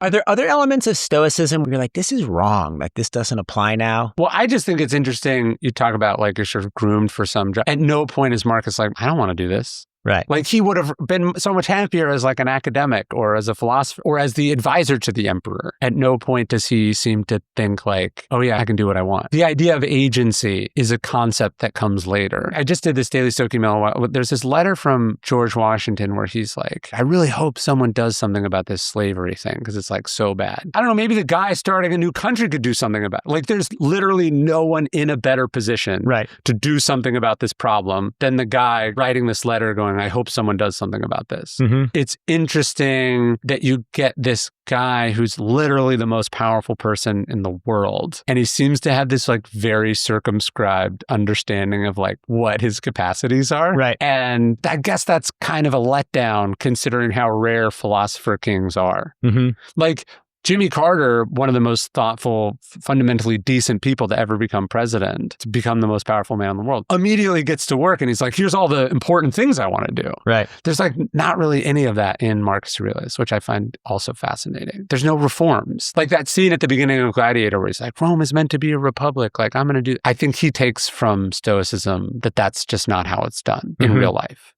Are there other elements of Stoicism where you're like, this is wrong, like this doesn't apply now? Well, I just think it's interesting. You talk about like you're sort of groomed for some job. At no point is Marcus like, I don't want to do this. Right. Like he would have been so much happier as like an academic or as a philosopher or as the advisor to the emperor. At no point does he seem to think like, oh yeah, I can do what I want. The idea of agency is a concept that comes later. I just did this Daily Stoic email. There's this letter from George Washington where he's like, I really hope someone does something about this slavery thing because it's like so bad. I don't know, maybe the guy starting a new country could do something about it. Like there's literally no one in a better position to do something about this problem than the guy writing this letter going, I hope someone does something about this. It's interesting that you get this guy who's literally the most powerful person in the world. And he seems to have this like very circumscribed understanding of like what his capacities are. Right. And I guess that's kind of a letdown considering how rare philosopher kings are. Like Jimmy Carter, one of the most thoughtful, fundamentally decent people to ever become president, to become the most powerful man in the world, immediately gets to work and he's like, here's all the important things I want to do. Right. There's like not really any of that in Marcus Aurelius, which I find also fascinating. There's no reforms. Like that scene at the beginning of Gladiator where he's like, Rome is meant to be a republic. Like I'm going to do, I think he takes from Stoicism that that's just not how it's done in real life.